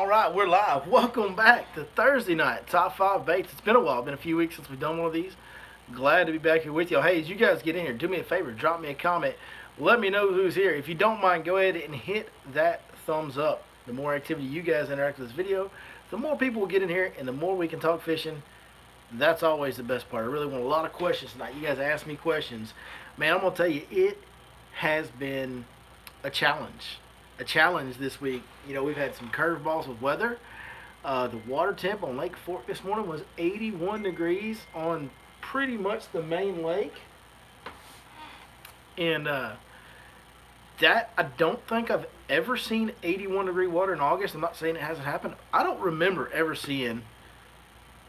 All right, we're live. Welcome back to Thursday night, Top 5 Baits. It's been a while. It's been a few weeks since we've done one of these. Glad to be back here with y'all. Hey, as you guys get in here, do me a favor. Drop me a comment. Let me know who's here. If you don't mind, go ahead and hit that thumbs up. The more activity you guys interact with this video, the more people will get in here, and the more we can talk fishing. That's always the best part. I really want a lot of questions tonight. You guys ask me questions. Man, I'm going to tell you, it has been a challenge. This week. You know, we've had some curveballs with weather. The water temp on Lake Fork this morning was 81 degrees on pretty much the main lake. And that, I don't think I've ever seen 81 degree water in August. I'm not saying it hasn't happened. I don't remember ever seeing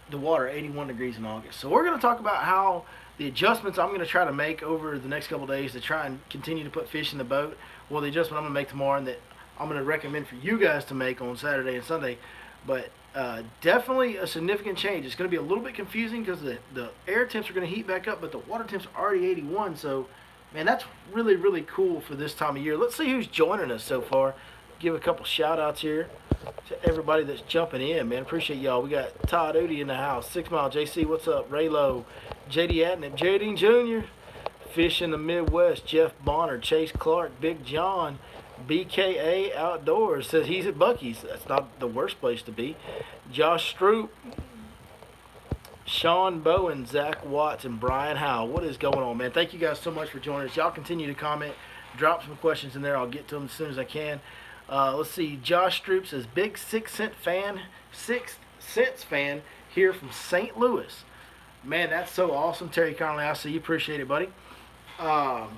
the water 81 degrees in August. So we're going to talk about how the adjustments I'm going to try to make over the next couple days to try and continue to put fish in the boat. Well, the adjustment I'm going to make tomorrow and that I'm going to recommend for you guys to make on Saturday and Sunday. But definitely a significant change. It's going to be a little bit confusing because the air temps are going to heat back up, but the water temps are already 81. So, man, that's really, really cool for this time of year. Let's see who's joining us so far. Give a couple shout-outs here to everybody that's jumping in, man. Appreciate y'all. We got Todd Oody in the house. 6 Mile JC, what's up? Raylo, JD Atnett, JD Jr., Fish in the Midwest, Jeff Bonner, Chase Clark, Big John, BKA Outdoors says he's at Bucky's. That's not the worst place to be. Josh Stroop, Sean Bowen, Zach Watts, and Brian Howell. What is going on, man? Thank you guys so much for joining us. Y'all continue to comment. Drop some questions in there. I'll get to them as soon as I can. Let's see. Josh Stroop says, big 6 cents fan here from St. Louis. Man, that's so awesome. Terry Connolly, I see you. Appreciate it, buddy.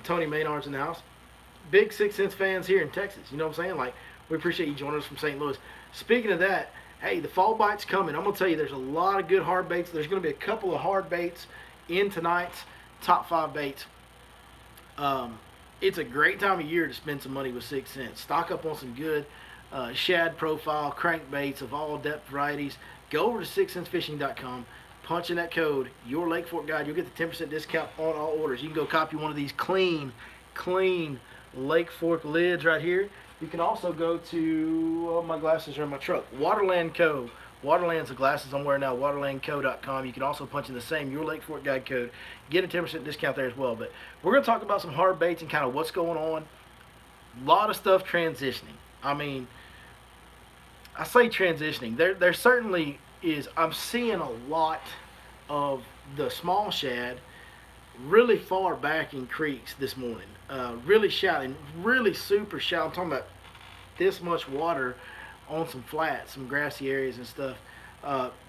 Tony Maynard's in the house. Big 6 cents fans here in Texas. You know what I'm saying? Like, we appreciate you joining us from St. Louis. Speaking of that, hey, the fall bite's coming. I'm going to tell you, there's a lot of good hard baits. There's going to be a couple of hard baits in tonight's Top 5 Baits. It's a great time of year to spend some money with 6 cents. Stock up on some good shad profile, crankbaits of all depth varieties. Go over to 6centsfishing.com. Punch in that code, your Lake Fork Guide. You'll get the 10% discount on all orders. You can go copy one of these clean Lake Fork lids right here. You can also go to, my glasses are in my truck, Waterland Co. Waterland's the glasses I'm wearing now, waterlandco.com. You can also punch in the same Your Lake Fork Guide code. Get a 10% discount there as well. But we're going to talk about some hard baits and kind of what's going on. A lot of stuff transitioning. I mean, I say transitioning. There certainly is. I'm seeing a lot of the small shad really far back in creeks this morning. Really shallow, really super shallow. I'm talking about this much water on some flats, some grassy areas and stuff.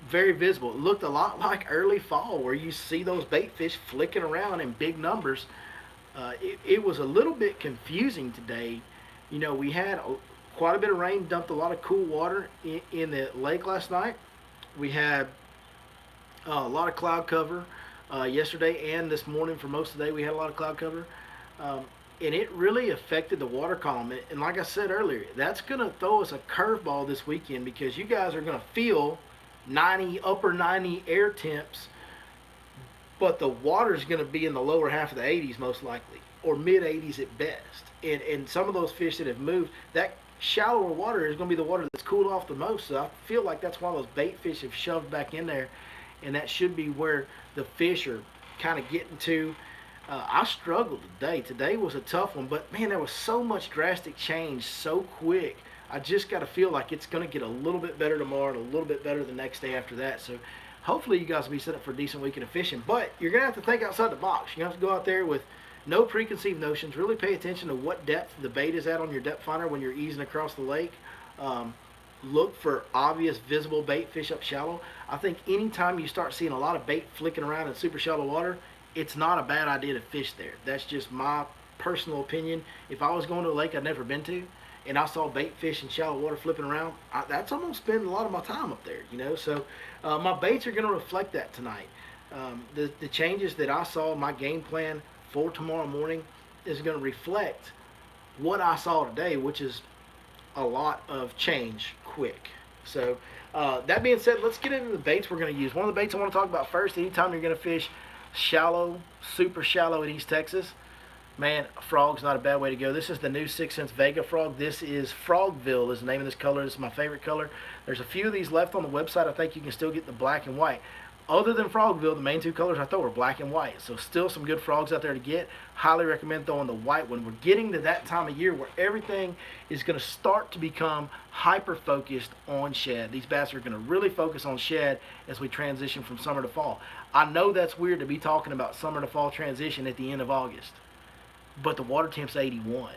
Very visible. It looked a lot like early fall where you see those bait fish flicking around in big numbers. It was a little bit confusing today. You know, we had quite a bit of rain, dumped a lot of cool water in the lake last night. We had a lot of cloud cover yesterday and this morning. For most of the day we had a lot of cloud cover, and it really affected the water column. And like I said earlier, that's going to throw us a curveball this weekend because you guys are going to feel upper 90 air temps, but the water is going to be in the lower half of the 80s most likely, or mid 80s at best. And some of those fish that have moved, that shallower water is going to be the water that's cooled off the most. So I feel like that's why those bait fish have shoved back in there, and that should be where the fish are kind of getting to. I struggled today. Today was a tough one, but man, there was so much drastic change so quick. I just got to feel like it's going to get a little bit better tomorrow and a little bit better the next day after that. So hopefully you guys will be set up for a decent weekend of fishing, but you're going to have to think outside the box. You have to go out there with no preconceived notions. Really pay attention to what depth the bait is at on your depth finder when you're easing across the lake. Look for obvious visible bait fish up shallow. I think anytime you start seeing a lot of bait flicking around in super shallow water, it's not a bad idea to fish there. That's just my personal opinion. If I was going to a lake I'd never been to and I saw bait fish in shallow water flipping around, that's I'm going to spend a lot of my time up there, you know. So my baits are going to reflect that tonight. The changes that I saw, my game plan for tomorrow morning is going to reflect what I saw today, which is a lot of change quick. So that being said, let's get into the baits we're going to use. One of the baits I want to talk about first, anytime you're going to fish shallow, super shallow in East Texas, Man, frog's not a bad way to go. This is the new 6 cents Vega Frog. This is Frogville is the name of this color. This is my favorite color. There's a few of these left on the website. I think you can still get the black and white. Other than Frogville, the main two colors I throw are black and white. So still some good frogs out there to get. Highly recommend throwing the white one. We're getting to that time of year where everything is going to start to become hyper-focused on shad. These bass are going to really focus on shad as we transition from summer to fall. I know that's weird to be talking about summer to fall transition at the end of August, but the water temp's 81.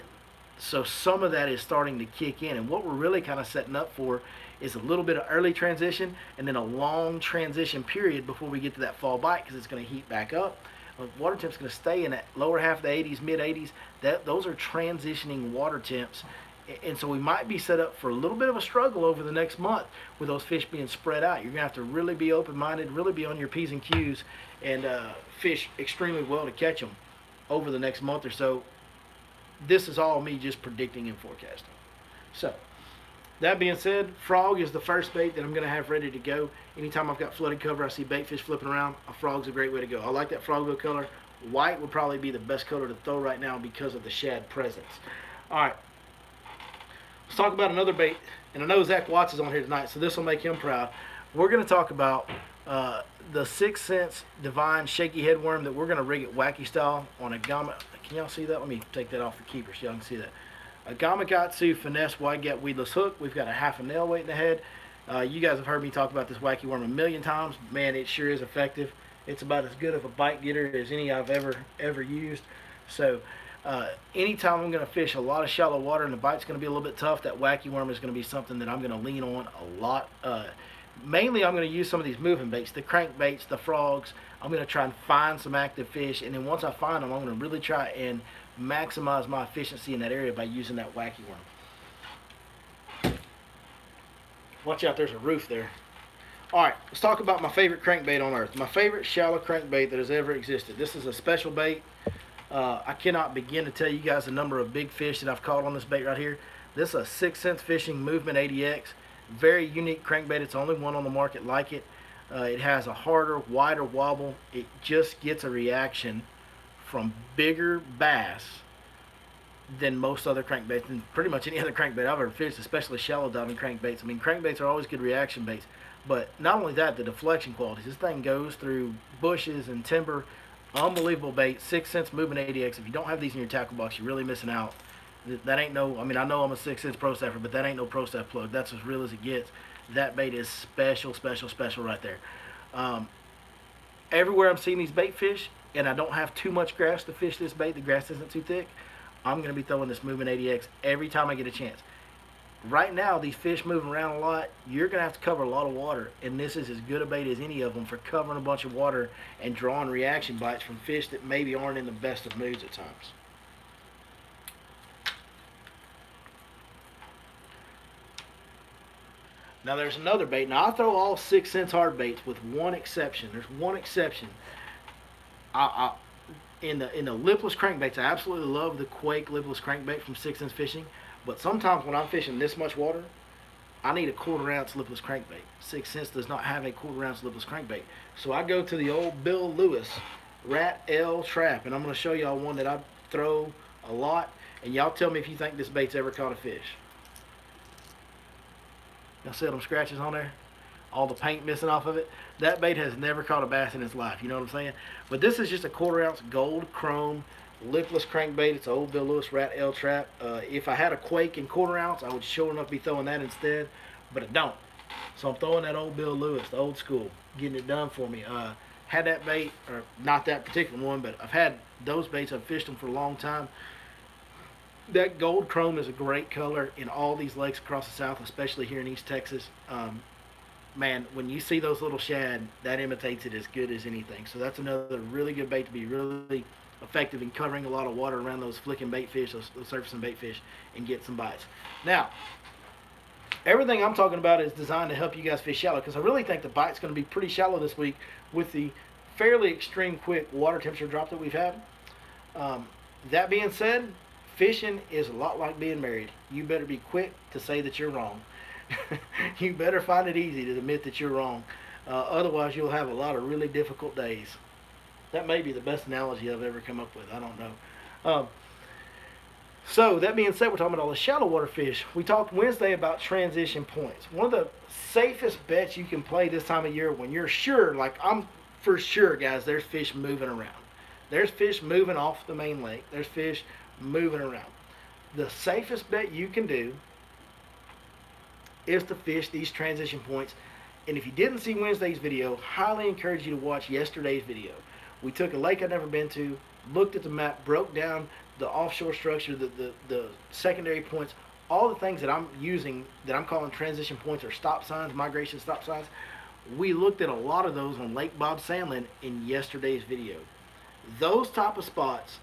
So some of that is starting to kick in, and what we're really kind of setting up for is a little bit of early transition and then a long transition period before we get to that fall bite, because it's going to heat back up. Water temp's going to stay in that lower half of the 80s, mid 80s. Those are transitioning water temps, and so we might be set up for a little bit of a struggle over the next month with those fish being spread out. You're going to have to really be open-minded, really be on your P's and Q's, and fish extremely well to catch them over the next month or so. This is all me just predicting and forecasting. So that being said, frog is the first bait that I'm going to have ready to go. Anytime I've got flooded cover, I see bait fish flipping around, a frog's a great way to go. I like that Frogville color. White would probably be the best color to throw right now because of the shad presence. All right, let's talk about another bait. And I know Zach Watts is on here tonight, so this will make him proud. We're going to talk about the 6 cents Divine Shaky Head Worm that we're going to rig it wacky style on a Gamma. Can y'all see that? Let me take that off the keeper so y'all can see that. A Gamakatsu Finesse Wide Gap Weedless Hook. We've got a half a nail weight in the head. You guys have heard me talk about this wacky worm a million times. Man, it sure is effective. It's about as good of a bite getter as any I've ever used. So anytime I'm going to fish a lot of shallow water and the bite's going to be a little bit tough, that wacky worm is going to be something that I'm going to lean on a lot. Mainly I'm going to use some of these moving baits, the crankbaits, the frogs. I'm going to try and find some active fish, and then once I find them, I'm going to really try and maximize my efficiency in that area by using that wacky worm. Watch out, there's a roof there. Alright, let's talk about my favorite crankbait on earth. My favorite shallow crankbait that has ever existed. This is a special bait. I cannot begin to tell you guys the number of big fish that I've caught on this bait right here. This is a 6 Cents Fishing Movement ADX. Very unique crankbait. It's the only one on the market like it. It has a harder, wider wobble. It just gets a reaction from bigger bass than most other crankbaits, and pretty much any other crankbait I've ever fished, especially shallow diving crankbaits. I mean, crankbaits are always good reaction baits, but not only that, the deflection qualities. This thing goes through bushes and timber. Unbelievable bait. 6 Cents Movement ADX. If you don't have these in your tackle box, you're really missing out. That ain't no, I mean, I know I'm a 6 Cents Pro Staffer, but that ain't no Pro Staff plug. That's as real as it gets. That bait is special, special, special right there. Everywhere I'm seeing these bait fish, and I don't have too much grass to fish this bait, the grass isn't too thick, I'm going to be throwing this Movement ADX every time I get a chance. Right now, these fish moving around a lot, you're going to have to cover a lot of water, and this is as good a bait as any of them for covering a bunch of water and drawing reaction bites from fish that maybe aren't in the best of moods at times. Now there's another bait. Now I throw all 6 Cents hard baits with one exception. There's one exception. In the lipless crankbaits, I absolutely love the Quake lipless crankbait from 6 Cents Fishing. But sometimes when I'm fishing this much water, I need a 1/4 ounce lipless crankbait. 6 Cents does not have a 1/4 ounce lipless crankbait. So I go to the old Bill Lewis Rat L Trap, and I'm going to show y'all one that I throw a lot. And y'all tell me if you think this bait's ever caught a fish. Y'all see them scratches on there? All the paint missing off of it. That bait has never caught a bass in its life. You know what I'm saying? But this is just a 1/4 ounce gold chrome lipless crankbait. It's an old Bill Lewis Rat L Trap. If I had a Quake in 1/4 ounce, I would sure enough be throwing that instead. But I don't. So I'm throwing that old Bill Lewis, the old school, getting it done for me. Had that bait, or not that particular one, but I've had those baits. I've fished them for a long time. That gold chrome is a great color in all these lakes across the south, especially here in East Texas. Man, when you see those little shad, that imitates it as good as anything. So that's another really good bait to be really effective in covering a lot of water around those flicking bait fish, those surfacing bait fish, and get some bites. Now, everything I'm talking about is designed to help you guys fish shallow, because I really think the bite's going to be pretty shallow this week with the fairly extreme quick water temperature drop that we've had. That being said, fishing is a lot like being married. You better be quick to say that you're wrong. You better find it easy to admit that you're wrong. Otherwise, you'll have a lot of really difficult days. That may be the best analogy I've ever come up with. I don't know. Um, so that being said, we're talking about all the shallow water fish. We talked Wednesday about transition points. One of the safest bets you can play this time of year when you're sure, like I'm for sure, guys, there's fish moving around. There's fish moving off the main lake. There's fish moving around. The safest bet you can do is to fish these transition points. And if you didn't see Wednesday's video, highly encourage you to watch yesterday's video. We took a lake I'd never been to, looked at the map, broke down the offshore structure, the secondary points, all the things that I'm using that I'm calling transition points or stop signs, migration stop signs. We looked at a lot of those on Lake Bob Sandlin in yesterday's video. Those type of spots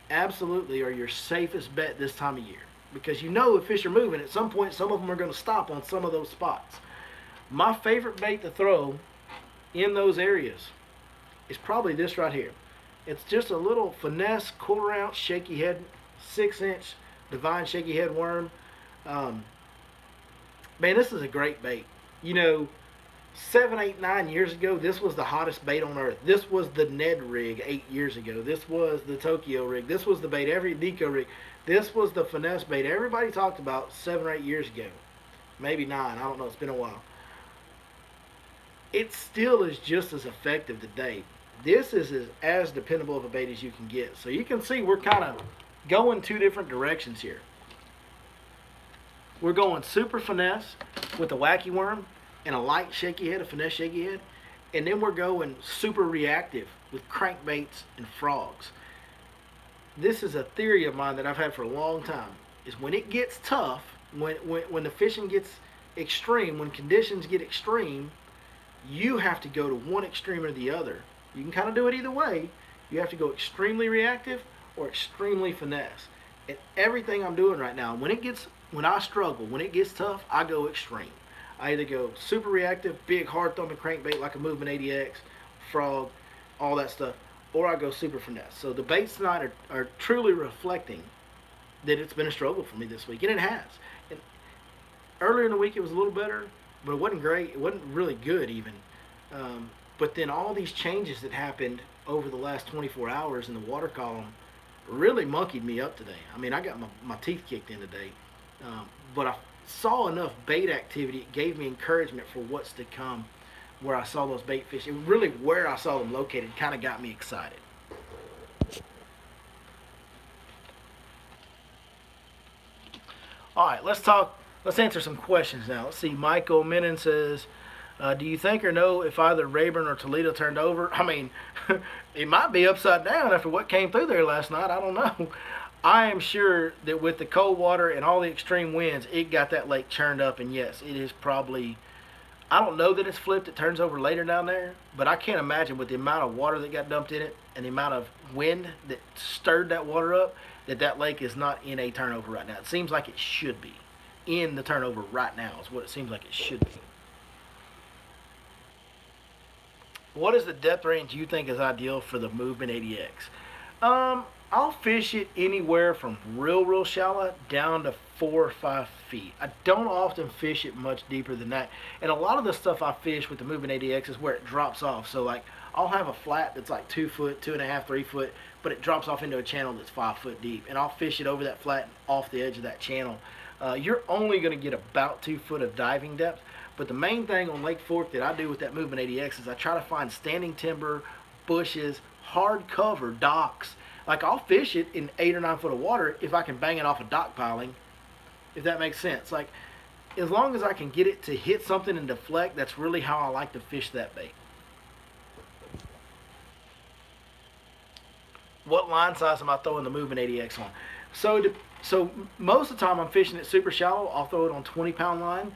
absolutely are your safest bet this time of year, because you know if fish are moving, at some point some of them are going to stop on some of those spots. My favorite bait to throw in those areas is probably this right here. It's just a little finesse, quarter-ounce shaky head, 6-inch divine shaky head worm. Man, this is a great bait. You know, 7, 8, 9 years ago, this was the hottest bait on earth. This was the Ned rig 8 years ago. This was the Tokyo rig. This was the bait, every Deco rig. This was the finesse bait everybody talked about 7 or 8 years ago. Maybe 9, I don't know, it's been a while. It still is just as effective today. This is as dependable of a bait as you can get. So you can see we're kind of going 2 different directions here. We're going super finesse with a wacky worm and a light shaky head, a finesse shaky head. And then we're going super reactive with crankbaits and frogs. This is a theory of mine that I've had for a long time, is when it gets tough, when the fishing gets extreme, when conditions get extreme, you have to go to one extreme or the other. You can kind of do it either way. You have to go extremely reactive or extremely finesse. And everything I'm doing right now, when I struggle, when it gets tough, I go extreme. I either go super reactive, big hard thumping crankbait like a Movement 80X, frog, all that stuff, or I go super finesse. So the baits tonight are truly reflecting that it's been a struggle for me this week, and it has. And earlier in the week it was a little better, but it wasn't great. It wasn't really good even. But then all these changes that happened over the last 24 hours in the water column really monkeyed me up today. I mean, I got my teeth kicked in today. But I saw enough bait activity. It gave me encouragement for what's to come where I saw those bait fish. And really where I saw them located kind of got me excited. All right, let's answer some questions now. Let's see. Michael Menon says, do you think or know if either Rayburn or Toledo turned over? I mean, it might be upside down after what came through there last night. I don't know. I am sure that with the cold water and all the extreme winds, it got that lake churned up. And yes, it is probably, I don't know that it's flipped. It turns over later down there. But I can't imagine with the amount of water that got dumped in it and the amount of wind that stirred that water up, that lake is not in a turnover right now. It seems like it should be in the turnover right now is what it seems like it should be. What is the depth range you think is ideal for the Movement 80X? I'll fish it anywhere from real shallow down to 4 or 5 feet. I don't often fish it much deeper than that. And a lot of the stuff I fish with the Movement 80X is where it drops off. So like I'll have a flat that's like 2 foot, 2.5, 3 foot, but it drops off into a channel that's 5 foot deep. And I'll fish it over that flat and off the edge of that channel. You're only going to get about 2 foot of diving depth. But the main thing on Lake Fork that I do with that Movement 80X is I try to find standing timber, bushes, hard cover, docks. Like I'll fish it in 8 or 9 foot of water if I can bang it off a dock piling, if that makes sense. Like as long as I can get it to hit something and deflect, that's really how I like to fish that bait. What line size am I throwing the Movement 80X on? So most of the time I'm fishing it super shallow. I'll throw it on 20-pound line.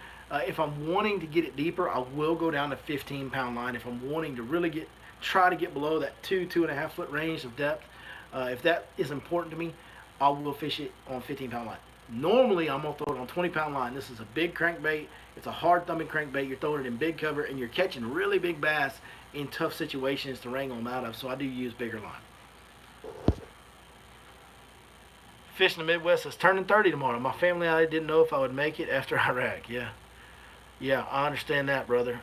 If I'm wanting to get it deeper, I will go down to 15-pound line. If I'm wanting to really try to get below that 2.5 foot range of depth, if that is important to me, I will fish it on 15-pound line. Normally, I'm going to throw it on 20-pound line. This is a big crankbait. It's a hard thumbing crankbait. You're throwing it in big cover, and you're catching really big bass in tough situations to wrangle them out of, so I do use bigger line. Fishing the Midwest is turning 30 tomorrow. My family and I didn't know if I would make it after Iraq. Yeah, I understand that, brother.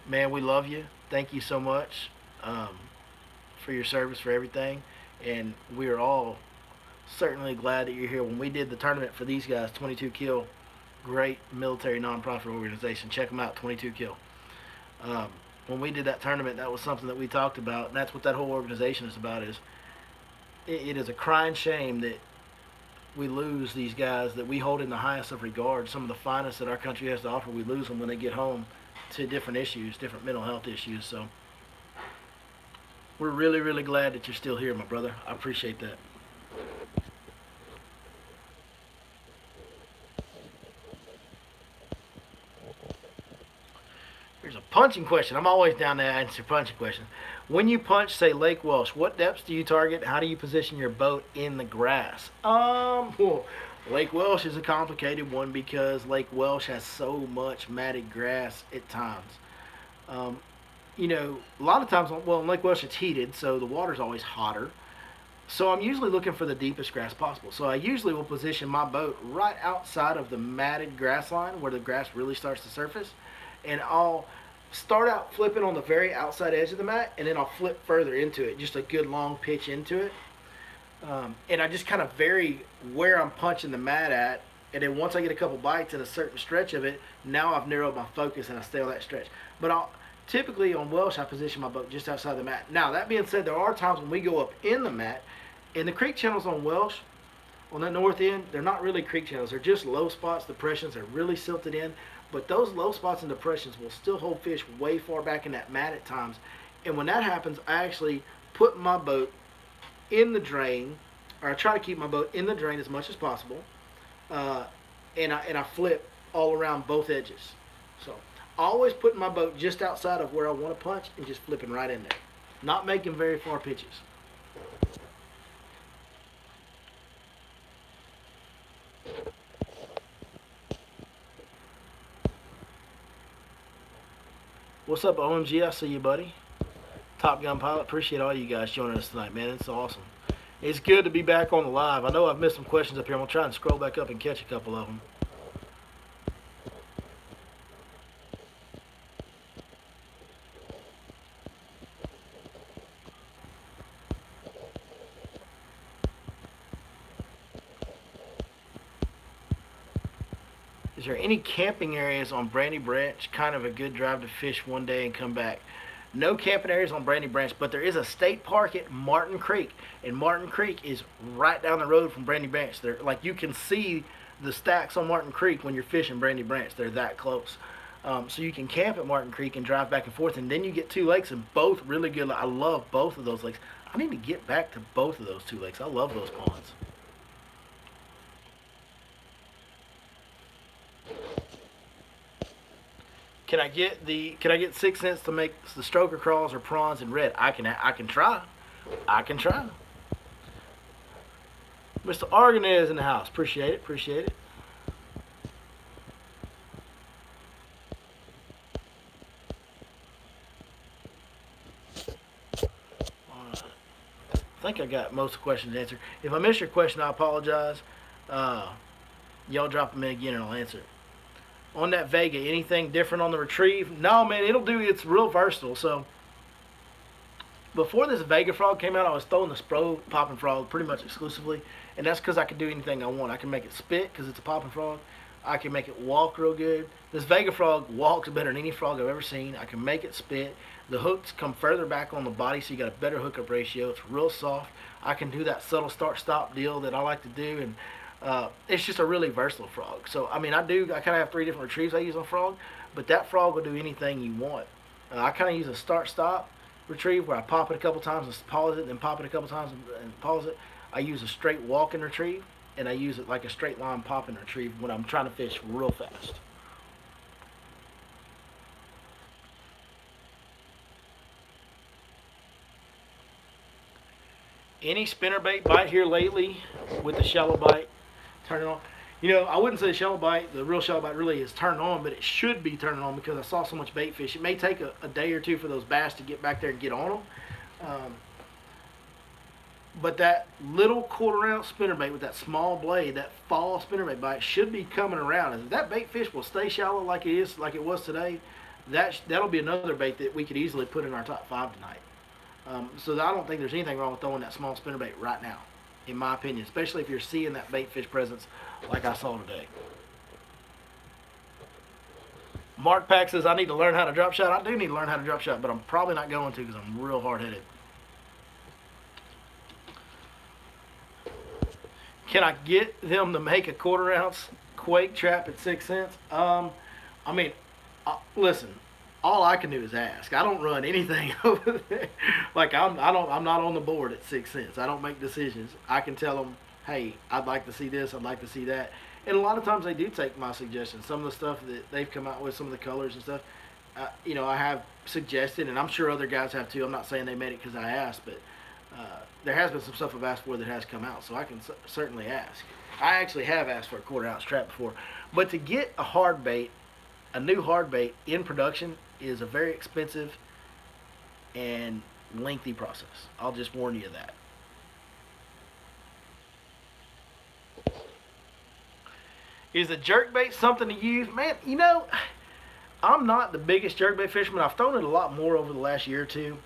Man, we love you. Thank you so much for your service, for everything. and we are all certainly glad that you're here. When we did the tournament for these guys, 22 Kill, great military nonprofit organization. Check them out, 22 Kill. Um, when we did that tournament, that was something that we talked about, and that's what that whole organization is about. Is it is a crying shame that we lose these guys that we hold in the highest of regard. Some of the finest that our country has to offer, we lose them when they get home to different issues, different mental health issues. So we're really, really glad that you're still here, my brother. I appreciate that. Here's a punching question. I'm always down to answer punching questions. When you punch, say, Lake Welsh, what depths do you target? How do you position your boat in the grass? Well, Lake Welsh is a complicated one because Lake Welsh has so much matted grass at times. Um, a lot of times, well, in Lake Welsh it's heated, so the water's always hotter. So I'm usually looking for the deepest grass possible. So I usually will position my boat right outside of the matted grass line where the grass really starts to surface. And I'll start out flipping on the very outside edge of the mat, and then I'll flip further into it, just a good long pitch into it. And I just kind of vary where I'm punching the mat at. And then once I get a couple bites in a certain stretch of it, now I've narrowed my focus and I stay on that stretch. But typically on Welsh, I position my boat just outside the mat. Now, that being said, there are times when we go up in the mat, and the creek channels on Welsh, on the north end, they're not really creek channels. They're just low spots, depressions. They're really silted in. But those low spots and depressions will still hold fish way far back in that mat at times. And when that happens, I actually put my boat in the drain, or I try to keep my boat in the drain as much as possible. And I flip all around both edges. So always putting my boat just outside of where I want to punch and just flipping right in there. Not making very far pitches. What's up, OMG? I see you, buddy. Top Gun Pilot. Appreciate all you guys joining us tonight, man. It's awesome. It's good to be back on the live. I know I've missed some questions up here. I'm going to try and scroll back up and catch a couple of them. Is there any camping areas on Brandy Branch? Kind of a good drive to fish one day and come back. No camping areas on Brandy Branch, but there is a state park at Martin Creek, and Martin Creek is right down the road from Brandy Branch. Like you can see the stacks on Martin Creek when you're fishing Brandy Branch. They're that close. So you can camp at Martin Creek and drive back and forth, and then you get two lakes, and both really good. I love both of those lakes. I need to get back to both of those two lakes. I love those ponds. Can I get 6 cents to make the stroker crawls or prawns in red? I can try. I can try. Mr. Arganez in the house. Appreciate it. Appreciate it. I think I got most of the questions answered. If I missed your question, I apologize. Y'all drop them in again and I'll answer it. On that Vega, anything different on the retrieve? No, man, it's real versatile. So before this Vega Frog came out, I was throwing the Spro popping frog pretty much exclusively, and that's because I can do anything I want. I can make it spit because it's a popping frog. I can make it walk real good. This Vega Frog walks better than any frog I've ever seen. I can make it spit. The hooks come further back on the body, so you got a better hookup ratio. It's real soft. I can do that subtle start-stop deal that I like to do, and it's just a really versatile frog. So, I mean, I kind of have 3 different retrieves I use on frog, but that frog will do anything you want. I kind of use a start-stop retrieve where I pop it a couple times and pause it, then pop it a couple times and pause it. I use a straight walk and retrieve, and I use it like a straight line pop and retrieve when I'm trying to fish real fast. Any spinnerbait bite here lately with the shallow bite? Turn it on. I wouldn't say shallow bite. The real shallow bite really is turned on, but it should be turning on because I saw so much bait fish. It may take a day or two for those bass to get back there and get on them. But that little quarter-ounce spinnerbait with that small blade, that fall spinnerbait bite, should be coming around. And if that bait fish will stay shallow like it was today, that'll be another bait that we could easily put in our top 5 tonight. So I don't think there's anything wrong with throwing that small spinnerbait right now, in my opinion, especially if you're seeing that bait fish presence like I saw today. Mark Pack says, I need to learn how to drop shot. I do need to learn how to drop shot, but I'm probably not going to because I'm real hard-headed. Can I get them to make a 1/4 ounce quake trap at 6 cents? I mean, listen, all I can do is ask. I don't run anything over there. Like I'm not on the board at 6 cents. I don't make decisions. I can tell them, hey, I'd like to see this. I'd like to see that. And a lot of times they do take my suggestions. Some of the stuff that they've come out with, some of the colors and stuff, you know, I have suggested, and I'm sure other guys have too. I'm not saying they made it because I asked, but there has been some stuff I've asked for that has come out, so I can certainly ask. I actually have asked for a 1/4 ounce trap before. But to get a hard bait, a new hard bait in production is a very expensive and lengthy process. I'll just warn you of that. Is a jerkbait something to use? Man, you know, I'm not the biggest jerkbait fisherman. I've thrown it a lot more over the last year or two.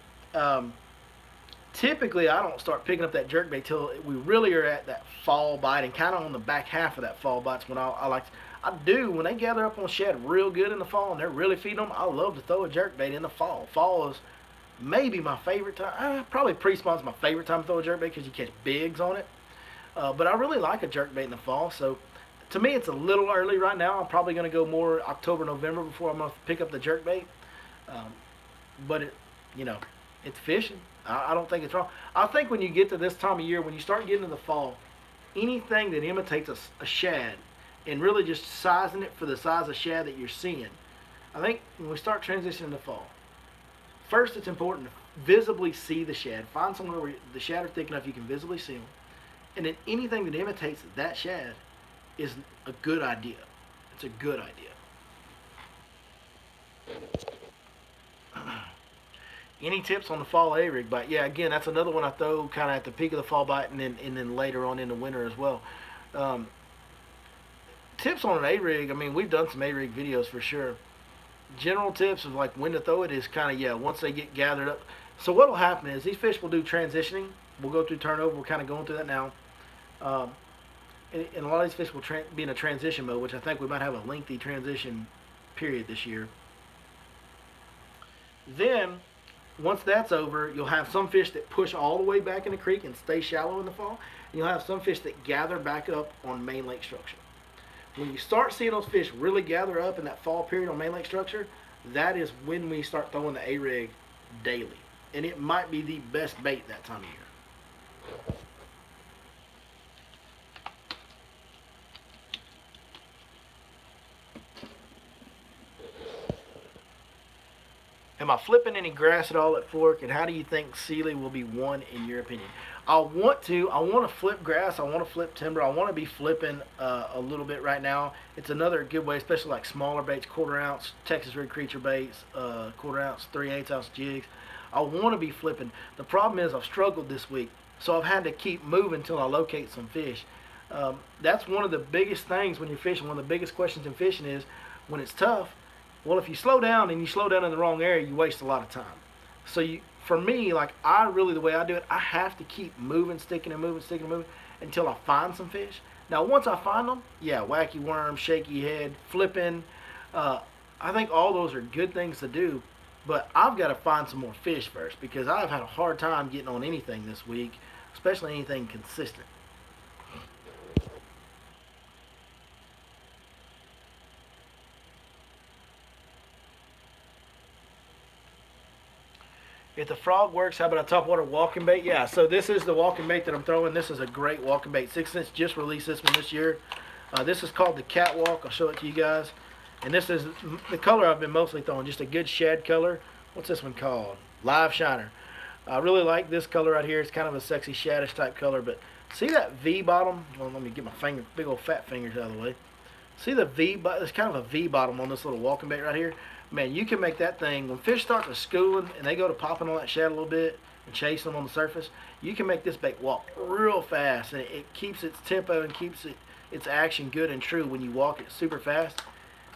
Typically, I don't start picking up that jerkbait till we really are at that fall bite, and kind of on the back half of that fall bite's when I do, when they gather up on shad real good in the fall and they're really feeding them, I love to throw a jerkbait in the fall. Fall is maybe my favorite time. Probably pre-spawn's my favorite time to throw a jerkbait because you catch bigs on it. But I really like a jerkbait in the fall, so to me it's a little early right now. I'm probably going to go more October, November before I'm going to pick up the jerkbait. But it, you know, it's fishing. I don't think it's wrong. I think when you get to this time of year, when you start getting to the fall, anything that imitates a shad and really just sizing it for the size of shad that you're seeing, I think when we start transitioning to fall, first it's important to visibly see the shad. Find somewhere where the shad are thick enough you can visibly see them. And then anything that imitates that shad is a good idea. It's a good idea. Any tips on the fall A-rig bite? Yeah, again, that's another one I throw kind of at the peak of the fall bite and then later on in the winter as well. Tips on an A-rig, I mean, we've done some A-rig videos for sure. General tips of like when to throw it is kind of, yeah, once they get gathered up. So what will happen is these fish will do transitioning. We'll go through turnover. We're kind of going through that now. And a lot of these fish will be in a transition mode, which I think we might have a lengthy transition period this year. Then, once that's over, you'll have some fish that push all the way back in the creek and stay shallow in the fall. And you'll have some fish that gather back up on main lake structure. When you start seeing those fish really gather up in that fall period on main lake structure, that is when we start throwing the A-rig daily. And it might be the best bait that time of year. Am I flipping any grass at all at Fork? And how do you think Sealy will be won in your opinion? I want to flip grass. I want to flip timber. I want to be flipping a little bit right now. It's another good way, especially like smaller baits, 1/4 ounce Texas Red Creature baits, 1/4 ounce, 3/8 ounce jigs. I want to be flipping. The problem is I've struggled this week, so I've had to keep moving until I locate some fish. That's one of the biggest things when you're fishing. One of the biggest questions in fishing is when it's tough. Well, if you slow down and you slow down in the wrong area, you waste a lot of time. So for me, like the way I do it, I have to keep moving, sticking and moving until I find some fish. Now, once I find them, yeah, wacky worm, shaky head, flipping, I think all those are good things to do. But I've got to find some more fish first because I've had a hard time getting on anything this week, especially anything consistent. If the frog works, how about a topwater walking bait? Yeah, so this is the walking bait that I'm throwing. This is a great walking bait. 6 Cents just released this one this year. This is called the Catwalk. I'll show it to you guys. And this is the color I've been mostly throwing, just a good shad color. What's this one called? Live Shiner. I really like this color right here. It's kind of a sexy shaddish type color. But see that V bottom? Well, let me get my finger, big old fat fingers out of the way. See the V bottom? It's kind of a V bottom on this little walking bait right here. Man, you can make that thing, when fish start to schooling and they go to popping on that shad a little bit and chasing them on the surface, you can make this bait walk real fast, and it keeps its tempo and keeps its action good and true when you walk it super fast.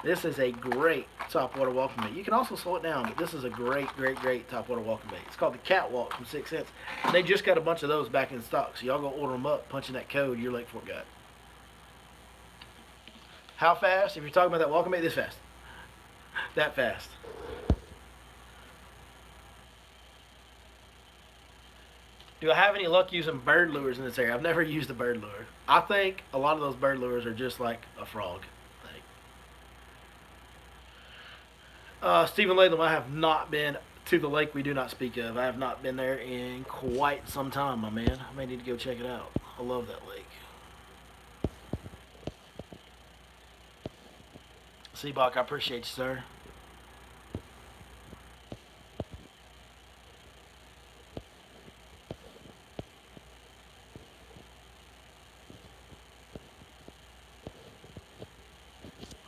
This is a great topwater welcome bait. You can also slow it down, but this is a great topwater welcome bait. It's called the Catwalk from 6 Cents. And they just got a bunch of those back in stock, so y'all go order them up, punching that code, your Lake Fork guide. How fast? If you're talking about that welcome bait, this fast. That fast. Do I have any luck using bird lures in this area? I've never used a bird lure. I think a lot of those bird lures are just like a frog. Stephen Latham, I have not been to the lake we do not speak of. I have not been there in quite some time, my man. I may need to go check it out. I love that lake. Seabach, I appreciate you, sir.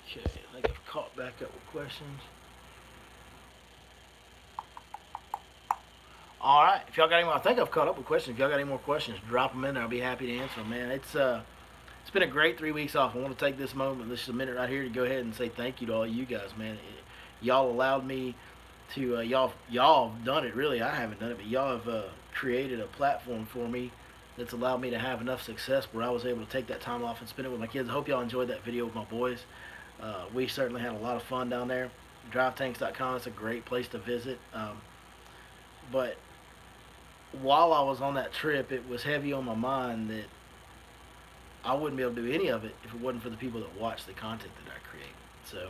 Okay, I think I've caught back up with questions. All right, if y'all got any more, I think I've caught up with questions. If y'all got any more questions, drop them in there. I'll be happy to answer them, man. It's been a great 3 weeks off. I want to take this moment, this is a minute right here, to go ahead and say thank you to all you guys, man. Y'all allowed me to, y'all have done it, really. I haven't done it, but y'all have created a platform for me that's allowed me to have enough success where I was able to take that time off and spend it with my kids. I hope y'all enjoyed that video with my boys. We certainly had a lot of fun down there. DriveTanks.com is a great place to visit. But while I was on that trip, it was heavy on my mind that I wouldn't be able to do any of it if it wasn't for the people that watch the content that I create. So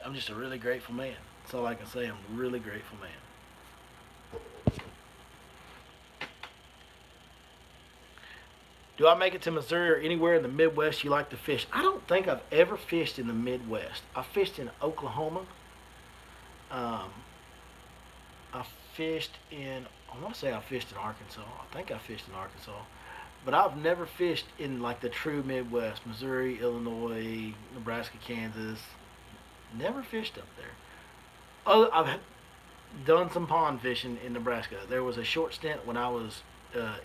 I'm just a really grateful man. That's all I can say. I'm a really grateful man. Do I make it to Missouri or anywhere in the Midwest you like to fish? I don't think I've ever fished in the Midwest. I fished in Oklahoma. I fished in, I want to say I fished in Arkansas. I think I fished in Arkansas. But I've never fished in like the true Midwest, Missouri, Illinois, Nebraska, Kansas. Never fished up there. I've done some pond fishing in Nebraska. There was a short stint when I was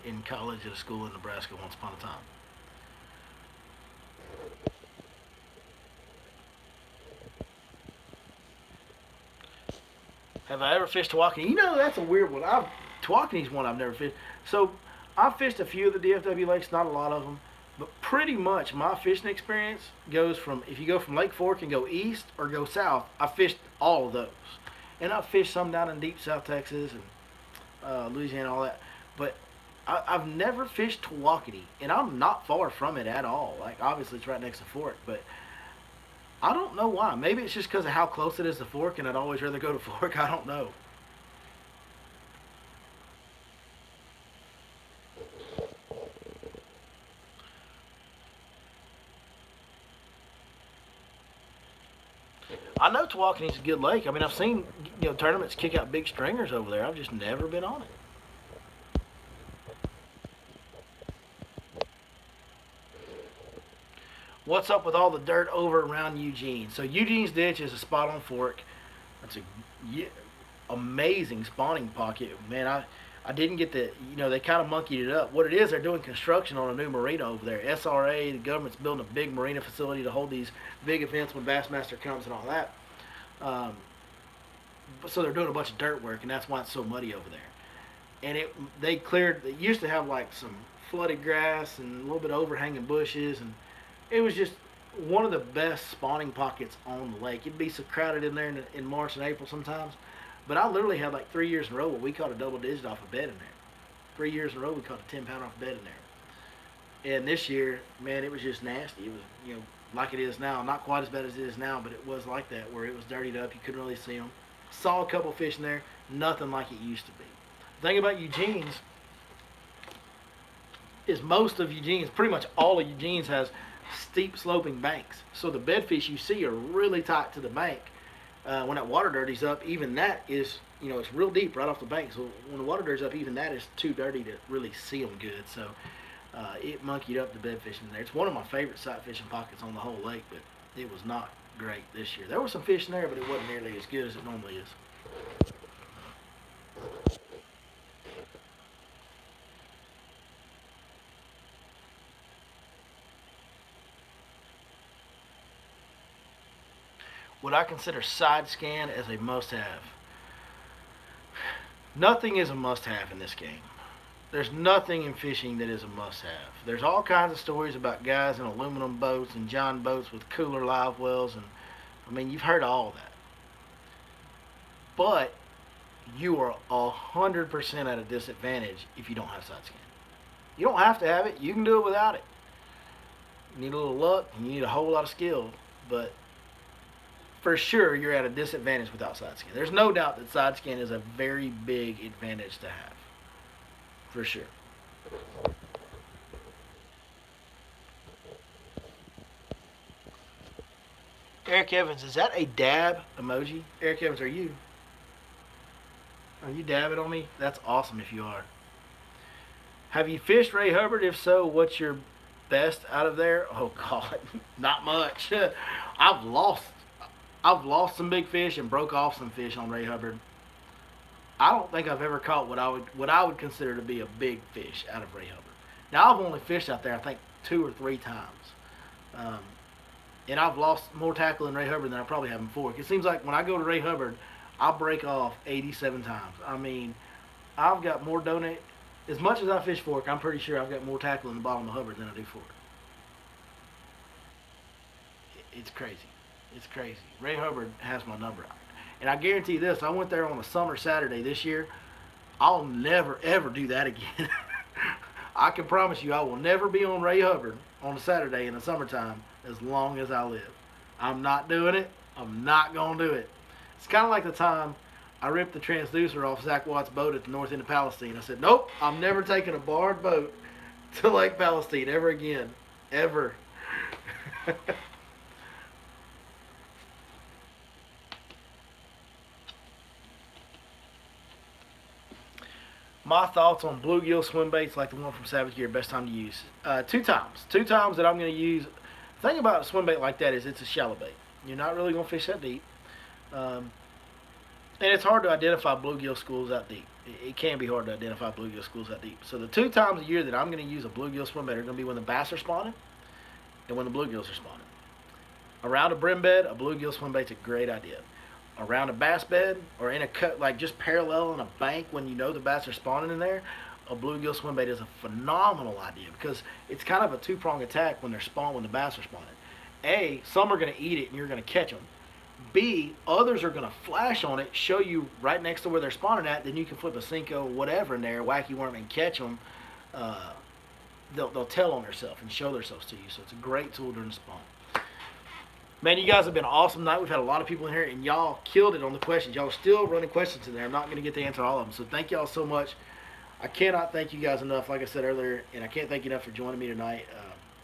in college at a school in Nebraska once upon a time. Have I ever fished Tawakoni? You know, that's a weird one. Tawakoni's one I've never fished. So I've fished a few of the DFW lakes, not a lot of them, but pretty much my fishing experience goes from, if you go from Lake Fork and go east or go south, I fished all of those. And I've fished some down in deep South Texas and Louisiana, all that. But I've never fished Tawakoni, and I'm not far from it at all. Like, obviously it's right next to Fork, but I don't know why. Maybe it's just because of how close it is to Fork, and I'd always rather go to Fork. I don't know. I know Tawakoni's a good lake. I mean, I've seen tournaments kick out big stringers over there. I've just never been on it. What's up with all the dirt over around Eugene? So Eugene's ditch is a spot on Fork. That's a amazing spawning pocket. Man, I didn't get the, they kind of monkeyed it up. What it is, they're doing construction on a new marina over there. SRA, the government's building a big marina facility to hold these big events when Bassmaster comes and all that. So they're doing a bunch of dirt work, and that's why it's so muddy over there. And they used to have like some flooded grass and a little bit of overhanging bushes, and it was just one of the best spawning pockets on the lake. It'd be so crowded in there in March and April sometimes. But I literally had like 3 years in a row where we caught a double digit off a bed in there. 3 years in a row we caught a 10-pound off a bed in there. And this year, man, it was just nasty. It was, like it is now. Not quite as bad as it is now, but it was like that, where it was dirtied up. You couldn't really see them. Saw a couple fish in there. Nothing like it used to be. The thing about Eugene's is most of Eugene's, pretty much all of Eugene's, has steep sloping banks. So the bedfish you see are really tight to the bank. When that water dirty's up, even that is, it's real deep right off the bank. So when the water dirty's up, even that is too dirty to really see them good. So it monkeyed up the bed fishing there. It's one of my favorite sight fishing pockets on the whole lake, but it was not great this year. There was some fish in there, but it wasn't nearly as good as it normally is. would I consider side scan as a must-have? Nothing is a must-have in this game. There's nothing in fishing that is a must-have. There's all kinds of stories about guys in aluminum boats and John boats with cooler live wells, and I mean, you've heard all that. But you are 100% at a disadvantage if you don't have side scan. You don't have to have it. You can do it without it. You need a little luck and you need a whole lot of skill, but for sure you're at a disadvantage without side scan. There's no doubt that side scan is a very big advantage to have. For sure. Eric Evans, is that a dab emoji? Eric Evans, are you dabbing on me? That's awesome if you are. Have you fished Ray Hubbard? If so, what's your best out of there? Oh God, not much. I've lost some big fish and broke off some fish on Ray Hubbard. I don't think I've ever caught what I would consider to be a big fish out of Ray Hubbard. Now I've only fished out there I think 2 or 3 times, and I've lost more tackle in Ray Hubbard than I probably have in Fork. It seems like when I go to Ray Hubbard, I break off 87 times. I mean, I've got more donate. As much as I fish Fork, I'm pretty sure I've got more tackle in the bottom of Hubbard than I do Fork. It's crazy. It's crazy. Ray Hubbard has my number. And I guarantee this, I went there on a summer Saturday this year. I'll never, ever do that again. I can promise you I will never be on Ray Hubbard on a Saturday in the summertime as long as I live. I'm not doing it. I'm not going to do it. It's kind of like the time I ripped the transducer off Zach Watt's boat at the north end of Palestine. I said, nope, I'm never taking a barred boat to Lake Palestine ever again. Ever. My thoughts on bluegill swim baits like the one from Savage Gear, best time to use. 2 times. 2 times that I'm going to use. The thing about a swim bait like that is it's a shallow bait. You're not really going to fish that deep. And it's hard to identify bluegill schools that deep. It can be hard to identify bluegill schools that deep. So the 2 times a year that I'm going to use a bluegill swim bait are going to be when the bass are spawning and when the bluegills are spawning. Around a brim bed, a bluegill swim bait's a great idea. Around a bass bed or in a cut, like just parallel on a bank when you know the bass are spawning in there, a bluegill swim bait is a phenomenal idea because it's kind of a 2-prong attack when when the bass are spawning. A, some are going to eat it and you're going to catch them. B, others are going to flash on it, show you right next to where they're spawning at, then you can flip a Cinco whatever in there, wacky worm, and catch them. They'll tell on themselves and show themselves to you, so it's a great tool during the spawn. Man, you guys have been an awesome night. We've had a lot of people in here, and y'all killed it on the questions. Y'all are still running questions in there. I'm not going to get to answer all of them, so thank y'all so much. I cannot thank you guys enough, like I said earlier, and I can't thank you enough for joining me tonight.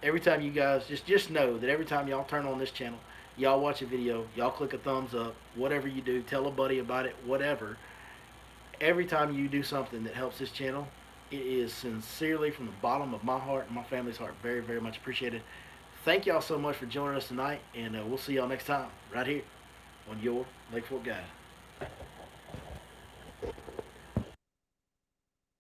Every time you guys, just know that every time y'all turn on this channel, y'all watch a video, y'all click a thumbs up, whatever you do, tell a buddy about it, whatever. Every time you do something that helps this channel, it is sincerely from the bottom of my heart and my family's heart very, very much appreciated. Thank y'all so much for joining us tonight, and we'll see y'all next time right here on your Lake Fork Guide.